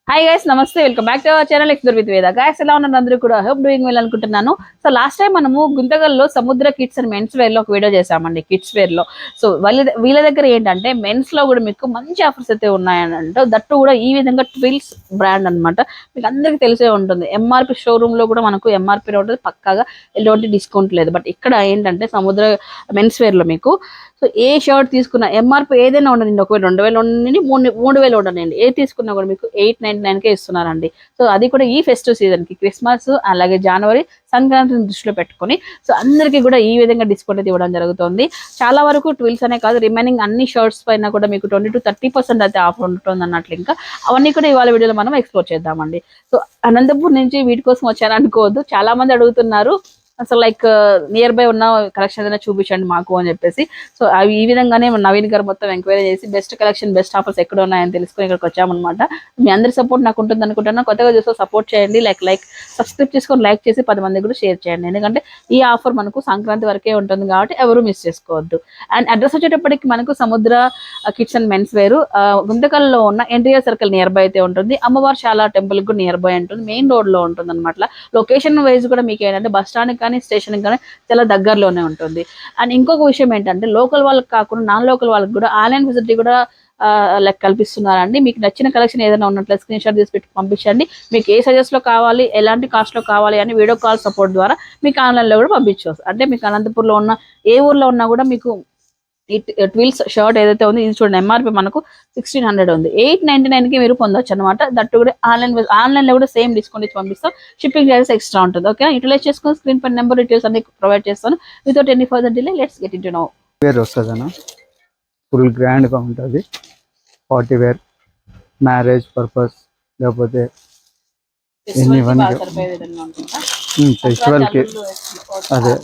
Hi guys, నమస్తే. Welcome back to our channel explore with వేద. Guys, ఎలా ఉన్నారు అందరూ కూడా? హోప్ డూయింగ్ వెల్ అనుకుంటున్నాను. సో లాస్ట్ టైం మనము గుంతకల్లో సముద్ర కిడ్స్ అండ్ మెన్స్ వేర్ లో ఒక వీడియో చేసామండి, కిడ్స్ వేర్ లో. సో వీళ్ళ దగ్గర ఏంటంటే మెన్స్ లో కూడా మీకు మంచి ఆఫర్స్ అయితే ఉన్నాయని అంటే, దట్టు కూడా ఈ విధంగా ట్విల్స్ బ్రాండ్ అనమాట. మీకు అందరికి తెలిసే ఉంటుంది. ఎంఆర్పి షోరూమ్ లో కూడా మనకు ఎంఆర్పి ఉంటుంది, పక్కాగా ఎటువంటి డిస్కౌంట్ లేదు. బట్ ఇక్కడ ఏంటంటే సముద్ర మెన్స్ వేర్ లో మీకు సో ఏ షర్ట్ తీసుకున్నా ఎంఆర్పి ఏదైనా ఉండదండి. ఒకవేళ 2000 ఉండని 3000 ఉండనండి, ఏ తీసుకున్నా కూడా మీకు 899కే ఇస్తున్నారండి. సో అది కూడా ఈ ఫెస్టివ్ సీజన్ కి, క్రిస్మస్ అలాగే జనవరి సంక్రాంతిని దృష్టిలో పెట్టుకొని సో అందరికీ కూడా ఈ విధంగా డిస్కౌంట్ అయితే ఇవ్వడం జరుగుతుంది. చాలా వరకు ట్విల్స్ అనే కాదు, రిమైనింగ్ అన్ని షర్ట్స్ పైన కూడా మీకు 20-30% అయితే ఆఫర్ ఉంటుంది అన్నట్లు. ఇంకా అవన్నీ కూడా ఇవాళ వీడియోలో మనం ఎక్స్ప్లోర్ చేద్దామండి. సో అనంతపూర్ నుంచి వీటి కోసం వచ్చాను అనుకోవద్దు, చాలా మంది అడుగుతున్నారు అసలు లైక్ నియర్ బై ఉన్న కలెక్షన్ ఏదైనా చూపించండి మాకు అని చెప్పేసి. సో అవి ఈ విధంగానే నవీన్ గారు మొత్తం ఎంక్వైరీ చేసి బెస్ట్ కలెక్షన్, బెస్ట్ ఆఫర్స్ ఎక్కడ ఉన్నాయని తెలుసుకొని ఇక్కడికి వచ్చామన్నమాట. మీ అందరి సపోర్ట్ నాకు ఉంటుంది అనుకుంటున్నా. కొత్తగా చూస్తే సపోర్ట్ చేయండి, లైక్ సబ్స్క్రైబ్ చేసుకొని లైక్ చేసి 10 మంది కూడా షేర్ చేయండి. ఎందుకంటే ఈ ఆఫర్ మనకు సంక్రాంతి వరకే ఉంటుంది కాబట్టి ఎవరు మిస్ చేసుకోవద్దు. అండ్ అడ్రస్ వచ్చేటప్పటికి మనకు సముద్ర కిడ్స్ అండ్ మెన్స్ వేరు, గుంతకల్లో ఉన్న ఎన్టీఆర్ సర్కిల్ నియర్ బై అయితే ఉంటుంది. అమ్మవారు చాలా టెంపుల్ కూడా నియర్ బై ఉంటుంది, మెయిన్ రోడ్ లో ఉంటుంది అనమాట. లొకేషన్ వైజ్ కూడా మీకు ఏంటంటే బస్ స్టాండ్ కానీ స్టేషన్ కానీ చాలా దగ్గరలోనే ఉంటుంది. అండ్ ఇంకొక విషయం ఏంటంటే లోకల్ వాళ్ళకి కాకుండా నాన్ లోకల్ వాళ్ళకి కూడా ఆన్లైన్ ఫెసిలిటీ కూడా లైక్ కల్పిస్తున్నారండి. మీకు నచ్చిన కలెక్షన్ ఏదైనా ఉన్నట్లు స్క్రీన్ షాట్ తీసి పెట్టి పంపించండి. మీకు ఏ సైజెస్ లో కావాలి, ఎలాంటి కాస్ట్ లో కావాలి అని వీడియో కాల్ సపోర్ట్ ద్వారా మీకు ఆన్లైన్ లో కూడా పంపించవచ్చు. అంటే మీకు అనంతపూర్లో ఉన్న ఏ ఊర్లో ఉన్నా కూడా మీకు ఈ ట్విల్స్ షర్ట్ ఏదైతే ఉంది ఇది చూడండి, ఎంఆర్పి మనకు 1600 ఉంది, 899కి మీరు పొందొచ్చు అనమాట. దట్టు కూడా ఆన్లైన్ లో కూడా సేమ్ డిస్కౌంట్ ఇచ్చి పంపిస్తాం. షిప్పింగ్ చార్జెస్ ఎక్స్ట్రా ఉంటుంది. ఓకే, యూటిలైజ్ చేసుకుని స్క్రీన్ పై నెంబర్ డీటెయిల్స్ అన్ని ప్రొవైడ్ చేస్తాను. Without any further delay let's get into now. Wear వస్తుందన్న, ఫుల్ గ్రాండ్ గా ఉంటుంది. పార్టీ వేర్, మ్యారేజ్ పర్పస్, లేకపోతే ఫెస్టివల్ కి అదే.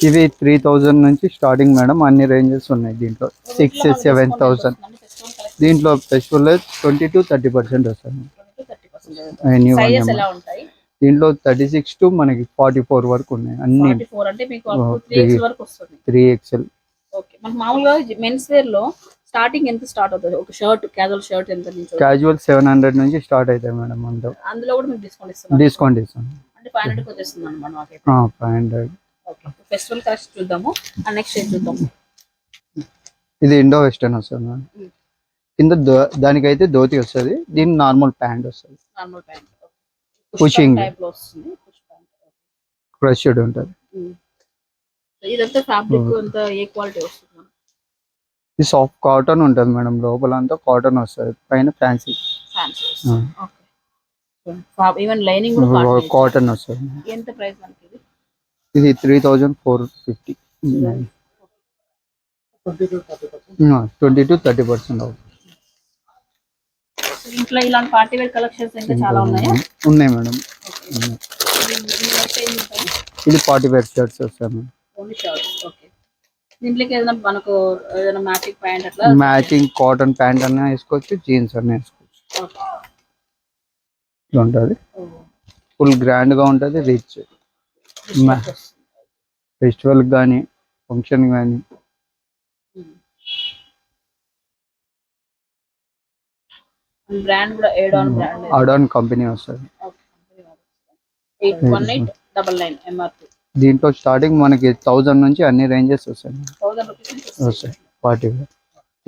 ఇవి 3000 నుంచి స్టార్టింగ్ మేడం, అన్ని రేంజెస్ ఉన్నాయి దీంట్లో. 6-7,000. దీంట్లో ఫెస్టివల్ 20-30% వస్తుంది. దీంట్లో 36 టు మనకి 44 వరకు ఉన్నాయి అన్ని. 3XL. మామూలుగా మెన్స్ వేర్ లో స్టార్టింగ్ ఎంత స్టార్ట్ అవుతుంది? ఒక షర్ట్, క్యాజువల్ షర్ట్ ఎంత నుంచి? క్యాజువల్ 700 నుంచి స్టార్ట్ అవుతాయి మేడం. అందులో కూడా మీకు డిస్కౌంట్ ఇస్తాం. 500 వచ్చేస్తుంది అనమాట. 500. ఫెస్టివల్ కలెక్షన్ చూద్దాము. నెక్స్ట్ ఏం చూద్దాము? ఇది ఇండో వెస్టర్న్ వస్తుంది మేడం. కింద దానికైతే ధోతి వస్తుంది, దీని నార్మల్ ప్యాంట్ వస్తుంది. పుషింగ్ క్రష్డ్ ఉంటుంది. ఇదంతా ఫ్యాబ్రిక్ అంతా ఏ క్వాలిటీ వస్తుంది? ఇది సాఫ్ట్ కాటన్ ఉంటుంది మేడం, లోపల అంతా కాటన్ వస్తుంది, పైన ఫ్యాన్సీ ఈవెన్ లైనింగ్ కూడా కాటన్ వస్తుంది. ఎంత ప్రైస్ మనకి? ఇది 3450. 20-30% అవుతుంది. ఇంట్లో ఇలాంటి పార్టీ వేర్ కలెక్షన్స్ ఇంకా చాలా ఉన్నాయి మేడం. ఇది పార్టీ వేర్ షర్ట్స్ వస్తాయి మేడం. Only shirts. ఓకే, దీంట్లోకి ఏదైనా మనకు ఏదైనా మ్యాచింగ్ ప్యాంట్ అట్లా మ్యాచింగ్ కాటన్ ప్యాంట్ అన్న వేసుకోవచ్చు, జీన్స్ అన్న వేసుకోవచ్చు. ఉంటుంది, ఫుల్ గ్రాండ్ గా ఉంటుంది, రిచ్. ఫెస్టివల్ కానీ ఫంక్షన్ కానీ. బ్రాండ్ కూడా అడాన్ కంపెనీ వస్తుంది. 81899 ఎంఆర్పి. దీంట్లో స్టార్టింగ్ మనకి 1000 నుంచి అన్ని రేంజెస్ వస్తాయి. 1000 రూపీస్ వస్తాయి పార్టీ వేర్.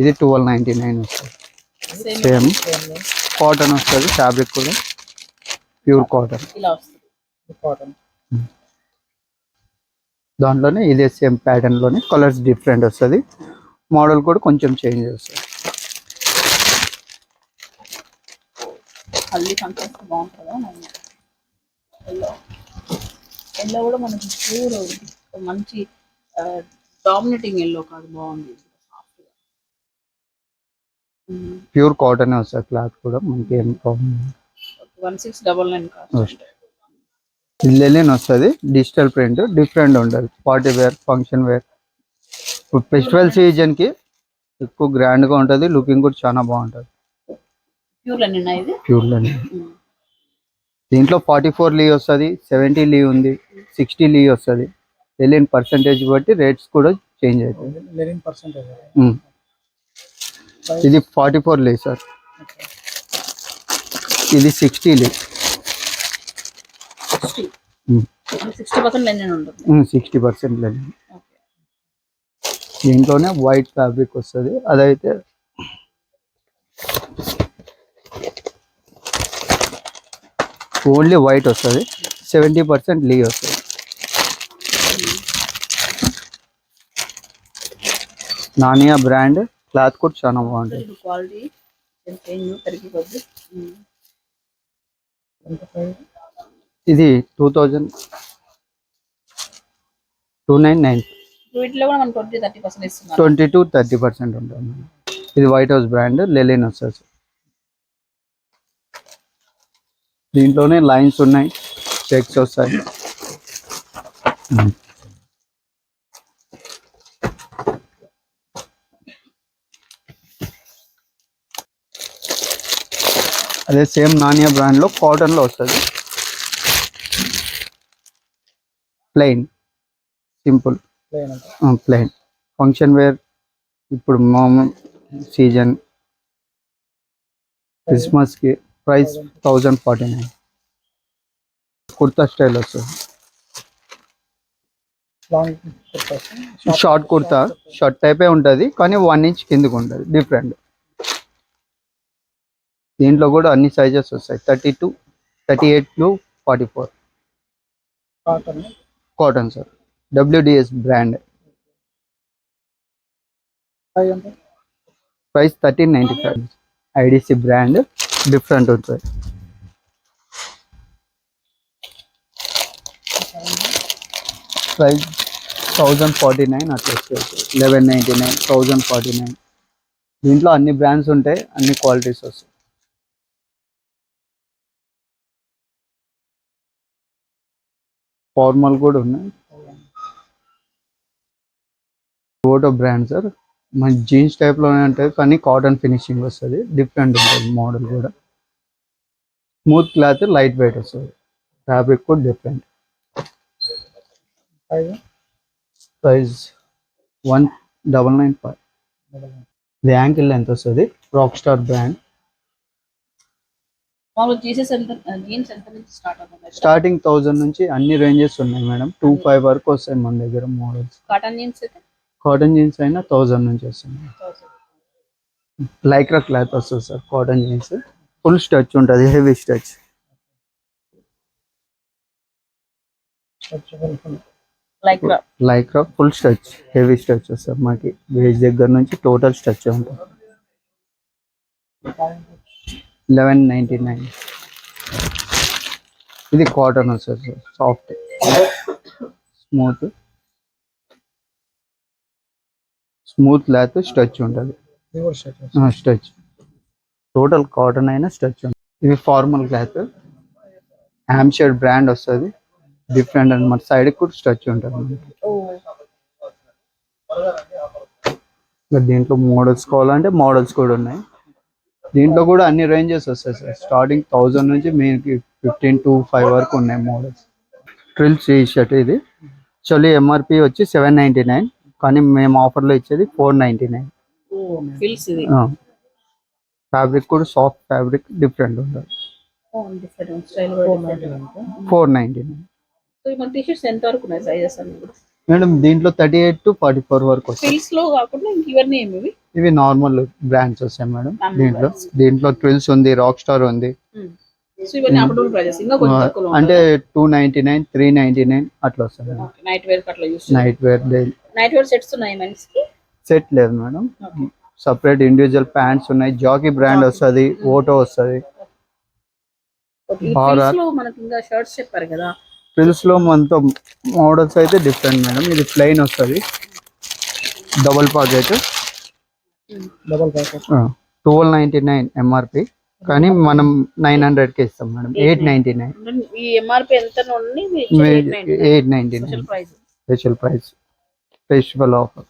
ఇది 1299 వస్తుంది. సేమ్ కాటన్ వస్తుంది, ఫ్యాబ్రిక్ కూడా ప్యూర్ కాటన్. దాంట్లోనే ఇదే సేమ్ ప్యాటర్న్ లోనే కలర్స్ డిఫరెంట్ వస్తుంది, మోడల్ కూడా కొంచెం చేంజ్ వస్తుంది. ఎల్లో కూడా మనకి ప్యూర్ మంచి డామినేటింగ్ ఎల్లో కాదు, బాగుంది. ప్యూర్ కాటన్ వస్తుంది, క్లాత్ కూడా మనకి ఏం ప్రాబ్లం. 1699 కాస్ట్. లెనిన్ వస్తుంది, డిజిటల్ ప్రింట్, డిఫరెంట్ ఉంటుంది. Party wear, function wear, festival season కి ఎక్కువ గ్రాండ్ గా ఉంటుంది, లుకింగ్ కూడా చాలా బాగుంటుంది. Pure linen. దీంట్లో 44 లీ వస్తుంది, 70 లీ ఉంది, 60 లీ వస్తుంది. లెనిన్ పర్సంటేజ్ బట్టి రేట్స్ కూడా చేంజ్ అవుతాయి. ఇది 44 లే సార్, ఇది 60 లే. 60% లెనిన్ ఉంటుంది. 60% లే. దీంట్లోనే వైట్ ఫ్యాబ్రిక్ వస్తుంది, అదైతే ఓన్లీ వైట్ వస్తుంది, 70% లీ వస్తుంది. నానియా బ్రాండ్, క్లాత్ కూడా చాలా బాగుంటుంది. క్వాలిటీ ఇది 2299, వీటిలో కూడా మనం 20-30% ఇస్తున్నారు. 20-30% ఉంటుంది. ఇది వైట్ హౌస్ బ్రాండ్, లెలిన్ వస్తుంది. దీంట్లోనే లైన్స్ ఉన్నాయి, చెక్స్ వస్తాయి. అదే సేమ్ నానియా బ్రాండ్లో కాటన్లో వస్తుంది, plain, simple plain function wear. ఇప్పుడు మామూలు సీజన్ క్రిస్మస్కి ప్రైస్ 1049. కుర్తా స్టైల్ వస్తుంది, షార్ట్ కుర్తా, షర్ట్ టైపే ఉంటుంది కానీ 1 ఇంచ్ కిందకు ఉంటుంది, డిఫరెంట్. దీంట్లో కూడా అన్ని సైజెస్ వస్తాయి, 32, 38 to 44. Cotton sir, WDS brand. Price 1395. IDC brand, different ఉంటుంది. ప్రైస్ 1049 అట్లా వచ్చేసి 1199, 1049. దీంట్లో అన్ని బ్రాండ్స్ ఉంటాయి, అన్ని క్వాలిటీస్ వస్తాయి. ఫార్మల్ కూడా ఉన్నాయి. ఓటో బ్రాండ్ సార్, మన జీన్స్ టైప్లోనే ఉంటుంది కానీ కాటన్ ఫినిషింగ్ వస్తుంది, డిఫరెంట్ ఉంటుంది. మోడల్ కూడా స్మూత్ క్లాత్, లైట్ వెయిట్ వస్తుంది. ఫ్యాబ్రిక్ కూడా డిఫరెంట్. ప్రైస్ 1995. ఇది యాంకిల్ లెంత్ వస్తుంది, రాక్ స్టార్ బ్రాండ్. జీన్స్ ఎంత నుంచి స్టార్ట్ అవుతుంది? స్టార్టింగ్ 1000 నుంచి అన్ని రేంజెస్ ఉన్నాయి మేడం, 25 వరకు వస్తాయి మన దగ్గర మోడల్స్. కాటన్ జీన్స్ అయితే కాటన్ జీన్స్ అయినా 1000 నుంచి వస్తుంది. లైక్రా క్లాత్ వస్తుంది sir cotton jeans, full stretch ఉంటుంది, heavy stretch. Lycra full stretch, heavy stretch వస్తుంది. మనకి వేజ్ దగ్గర నుంచి టోటల్ స్ట్రెచ్ ఉంటుంది. 1199. ఇది కాటన్ వస్తుంది sir, soft, smooth cloth, stretch ఉంటుంది. స్ట్రెచ్ టోటల్ కాటన్ అయినా స్ట్రెచ్ ఉంటుంది. ఇది ఫార్మల్ క్లాత్, హ్యామ్షైర్ బ్రాండ్ వస్తుంది, డిఫరెంట్ అనమాట. సైడ్ కూడా స్ట్రెచ్ ఉంటుంది. దీంట్లో మోడల్స్ కావాలంటే మోడల్స్ కూడా ఉన్నాయి. దీంట్లో కూడా అన్ని రేంజెస్ వస్తాయి సార్, స్టార్టింగ్ 1000 నుంచి మీకు 15 to 5 వరకు ఉన్నాయి మోడల్స్. ట్రిల్స్ ఈ షర్ట్, ఇది యాక్చువల్లీ MRP వచ్చి 799 కానీ మేము ఆఫర్లో ఇచ్చేది 499. ఫ్యాబ్రిక్ కూడా సాఫ్ట్ ఫ్యాబ్రిక్, డిఫరెంట్ ఉంటుంది. 499. ఎంత వరకు ఉన్నాయి సైజెస్ అన్ని? మేడం దీంట్లో 38 to 44 వరకు వస్తాయి. ఇవి నార్మల్ బ్రాండ్స్ వస్తాయి మేడం. దీంట్లో ట్రిల్స్ ఉంది, రాక్ స్టార్ ఉంది. అంటే 299, 399 అట్లా వస్తాయి. నైట్ వేర్ సెట్ లేదు మేడం, సపరేట్ ఇండివిజువల్ ప్యాంట్స్ ఉన్నాయి. జాకీ బ్రాండ్ వస్తుంది, ఓటో వస్తుంది. ప్రిల్స్ లో మనతో మోడల్స్ అయితే డిఫరెంట్ మేడం. ఇది ప్లెయిన్ వస్తుంది, డబుల్ పాకెట్, 1299 MRP కానీ మనం 900కి ఇస్తాం madam, 899. 899 special price, festival offer.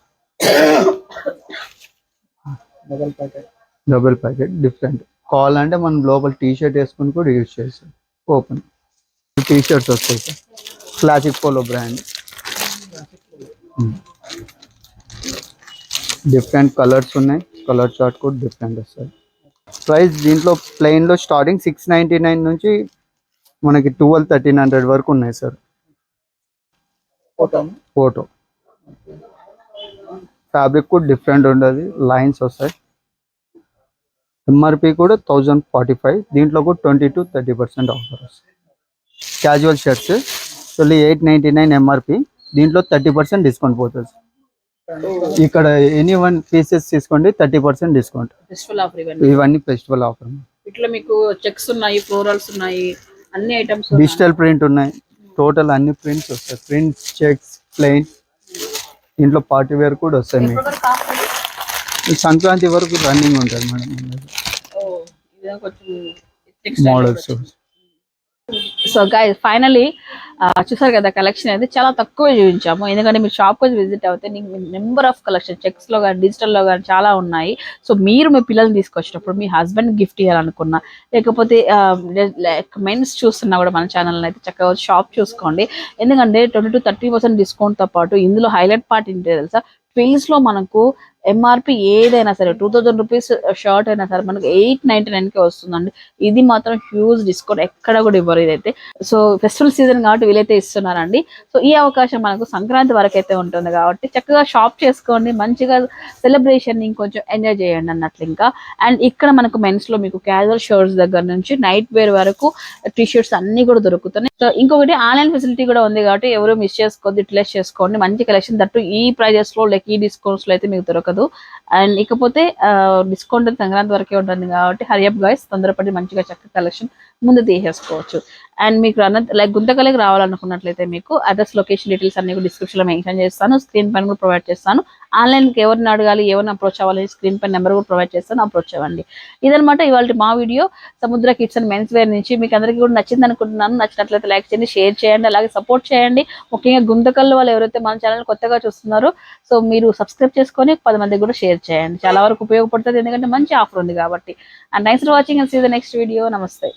Double packet different. కావాలంటే మనం లోపల టీషర్ట్ వేసుకుని కూడా యూజ్ చేస్తాం. ఓపెన్ టీషర్ట్స్ వస్తాయి sir, classic polo brand, different colours ఉన్నాయి. కలర్ చార్ట్ కూడా డిఫరెంట్ వస్తుంది. ప్రైస్ దీంట్లో ప్లెయిన్లో స్టార్టింగ్ 699 నుంచి మనకి 1300 వరకు ఉన్నాయి సార్. ఫోటో ఫ్యాబ్రిక్ కూడా డిఫరెంట్ ఉండదు, లైన్స్ వస్తాయి. ఎంఆర్పి కూడా 1045, దీంట్లో కూడా 20-30% ఆఫర్ వస్తుంది. క్యాజువల్ షర్ట్స్ ఓన్లీ 899 ఎంఆర్పి, దీంట్లో 30% డిస్కౌంట్ పోతుంది. ఇక్కడ ఎనీ 1 పీసెస్ తీసుకోండి 30% డిస్కౌంట్. ఫెస్టివల్ ఆఫర్ ఇవన్నీ ఫెస్టివల్ ఆఫర్. ఇట్లా మీకు చెక్స్ ఉన్నాయి, ఫ్లోరల్స్ ఉన్నాయి, అన్ని ఐటమ్స్. డిజిటల్ ప్రింట్ ఉన్నాయి, టోటల్ అన్ని ప్రింట్స్ వస్తాయి. Prints, checks, plain. దీంట్లో పార్టీ వేర్ కూడా వస్తాయి. మీకు సంక్రాంతి వరకు రన్నింగ్ ఉంటుంది madam models. So guys finally చూసారు కదా, కలెక్షన్ అయితే చాలా తక్కువ చూపించాము. ఎందుకంటే మీరు షాప్ వచ్చి విజిట్ అవుతే నీకు నెంబర్ ఆఫ్ కలెక్షన్ చెక్స్లో కానీ డిజిటల్లో కానీ చాలా ఉన్నాయి. సో మీరు మీ పిల్లల్ని తీసుకొచ్చినప్పుడు మీ హస్బెండ్ గిఫ్ట్ ఇవ్వాలనుకున్నా, లేకపోతే మెన్స్ చూస్తున్నా కూడా మన ఛానల్ని అయితే చక్కగా షాప్ చూసుకోండి. ఎందుకంటే 20-30% డిస్కౌంట్తో పాటు ఇందులో హైలైట్ పార్ట్ ఏంటి తెలుసా, ట్విల్స్లో మనకు ఎంఆర్పి ఏదైనా సరే 2000 రూపీస్ షర్ట్ అయినా సరే మనకు 899కే వస్తుందండి. ఇది మాత్రం హ్యూజ్ డిస్కౌంట్, ఎక్కడ కూడా ఇవ్వరు ఇదైతే. సో ఫెస్టివల్ సీజన్ కాబట్టి వీలైతే ఇస్తున్నారండి. సో ఈ అవకాశం మనకు సంక్రాంతి వరకు అయితే ఉంటుంది కాబట్టి చక్కగా షాప్ చేసుకోండి, మంచిగా సెలబ్రేషన్ ఇంకొంచెం ఎంజాయ్ చేయండి అన్నట్లు. ఇంకా అండ్ ఇక్కడ మనకు మెన్స్లో మీకు క్యాజువల్ షర్ట్స్ దగ్గర నుంచి నైట్ వేర్ వరకు టీ షర్ట్స్ అన్ని కూడా దొరుకుతున్నాయి. సో ఇంకొకటి ఆన్లైన్ ఫెసిలిటీ కూడా ఉంది కాబట్టి ఎవరు మిస్ చేసుకోవద్దు, యూటిలైజ్ చేసుకోండి. మంచి కలెక్షన్ దట్టు ఈ ప్రైజెస్లో లైక్ ఈ డిస్కౌంట్స్లో అయితే మీకు దొరకదు. అండ్ ఇకపోతే డిస్కౌంట్ సంక్రాంతి వరకే ఉంటుంది కాబట్టి హరియప్ గైస్, తొందరపడి మంచిగా చక్కగా కలెక్షన్ ముందు తీసేసుకోవచ్చు. అండ్ మీకు లైక్ గుంతకలకి రావాలనుకున్నట్లయితే మీకు అడ్రస్, లొకేషన్ డీటెయిల్స్ అన్ని కూడా డిస్క్రిప్షన్లో మెన్షన్ చేస్తాను, స్క్రీన్ పైన కూడా ప్రొవైడ్ చేస్తాను. ఆన్లైన్కి ఎవరిని అడగాలి, ఎవరిని అప్రోచ్ అవ్వాలి, స్క్రీన్ పైన నెంబర్ కూడా ప్రొవైడ్ చేస్తాను, అప్రోచ్ అవ్వండి. ఇదనమాట ఇవాళ మా వీడియో సముద్ర కిడ్స్ అండ్ మెన్స్ వేర్ నుంచి. మీకు అందరికీ కూడా నచ్చింది అనుకుంటున్నాను. నచ్చినట్లయితే లైక్ చేయండి, షేర్ చేయండి, అలాగే సపోర్ట్ చేయండి. ముఖ్యంగా గుంతకల్లు వాళ్ళు ఎవరైతే మన ఛానల్ కొత్తగా చూస్తున్నారో సో మీరు సబ్స్క్రైబ్ చేసుకొని 10 మందికి కూడా షేర్ చేయండి, చాలా వరకు ఉపయోగపడుతుంది. ఎందుకంటే మంచి ఆఫర్ ఉంది కాబట్టి. And thanks for watching and see the next video. నమస్తే.